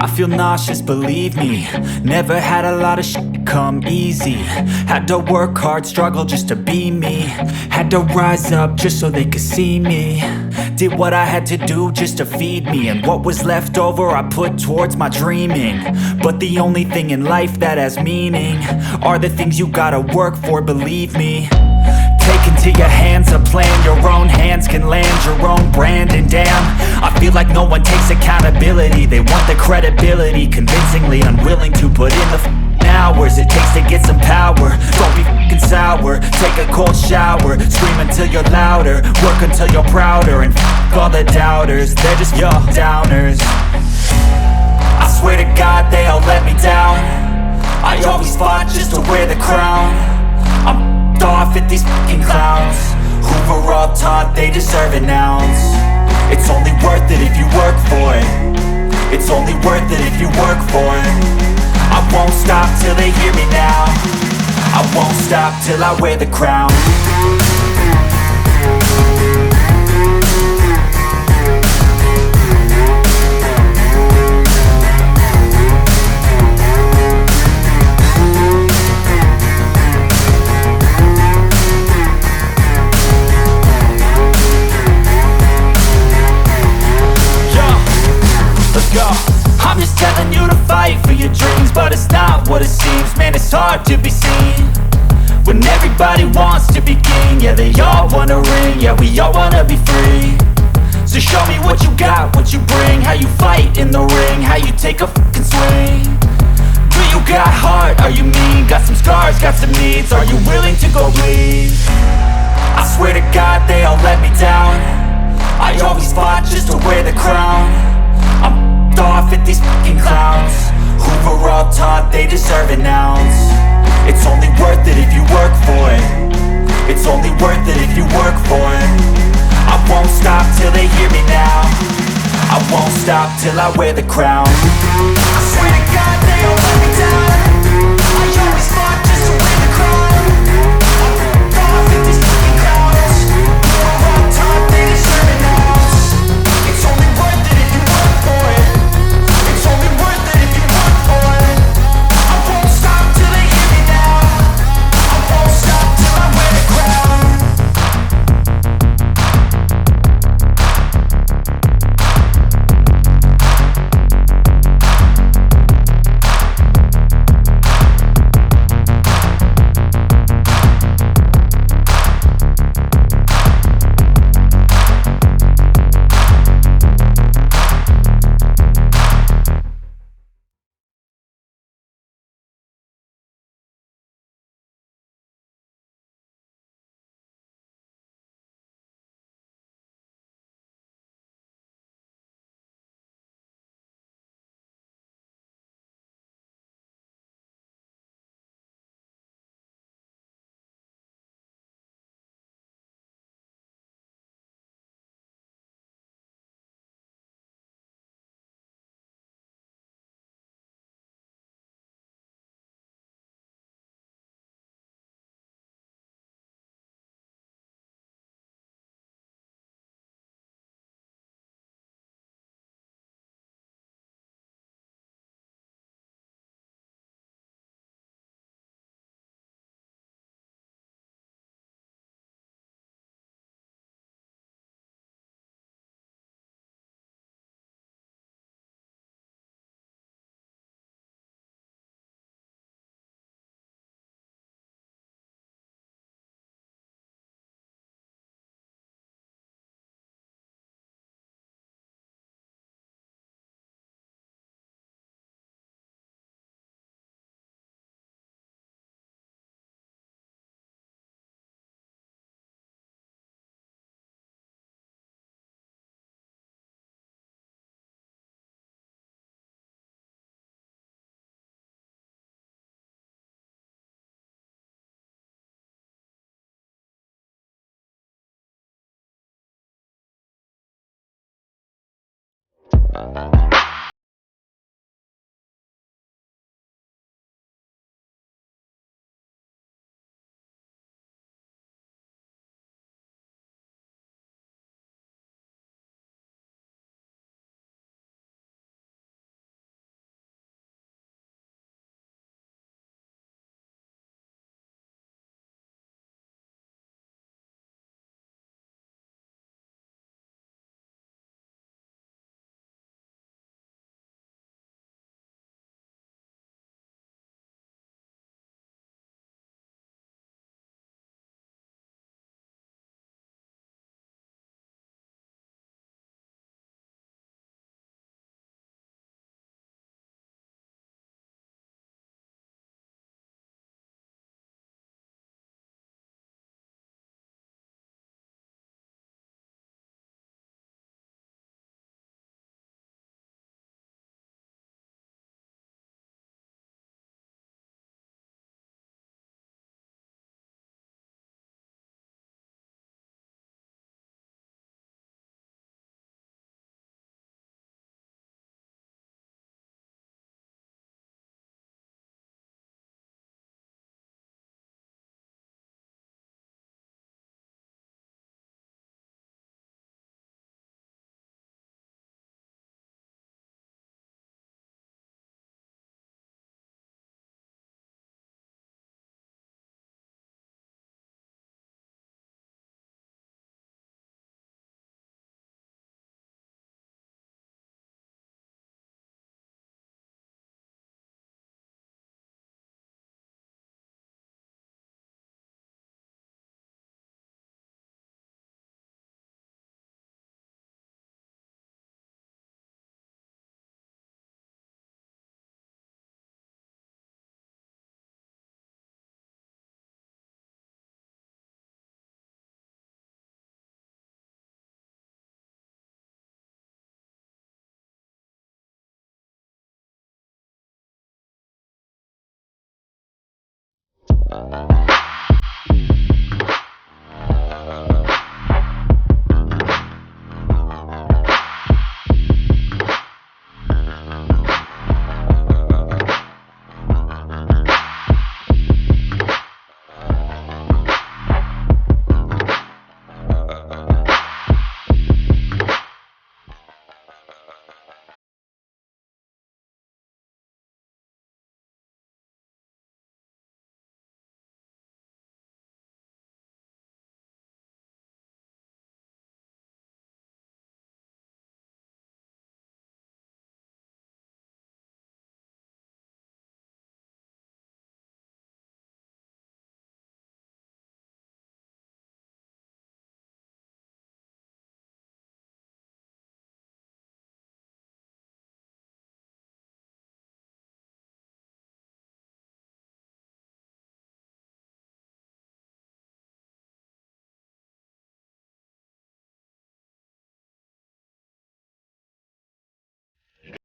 I feel nauseous, believe me. Never had a lot of shit come easy. Had to work hard, struggle just to be me. Had to rise up just so they could see me. Did what I had to do just to feed me, and what was left over I put towards my dreaming. But the only thing in life that has meaning are the things you gotta work for, believe me. Take into your hands a plan, your own hands can land your own brand. And damn, I feel like no one takes accountability. They want the credibility, convincingly unwilling to put in the hours it takes to get some power. Don't be f***ing sour, take a cold shower. Scream until you're louder, work until you're prouder. And f*** all the doubters, they're just your downers. I swear to God they all let me down. I always fought just to wear the crown. I'm off at these fucking clowns who were all taught they deserve an ounce. It's only worth it if you work for it. It's only worth it if you work for it. I won't stop till they hear me now. I won't stop till I wear the crown. I'm just telling you to fight for your dreams, but it's not what it seems. Man, it's hard to be seen when everybody wants to be king. Yeah, they all wanna ring, yeah, we all wanna be free. So show me what you got, what you bring, how you fight in the ring, how you take a fucking swing. Do you got heart, are you mean? Got some scars, got some needs, are you willing to go bleed? I swear to God they all let me down. I always fought just to wear the crown. I'm off at these fucking clowns who were all taught they deserve an ounce. It's only worth it if you work for it. It's only worth it if you work for it. I won't stop till they hear me now. I won't stop till I wear the crown. I swear to God they all let me down. I always fought just to wear the crown. I'm off at these fucking clowns who were all taught they deserve an ounce. It's only worth it if you work for it. It's only worth it if you work for it. I won't stop till they hear me now. I won't stop till I wear the crown. We'll be right back.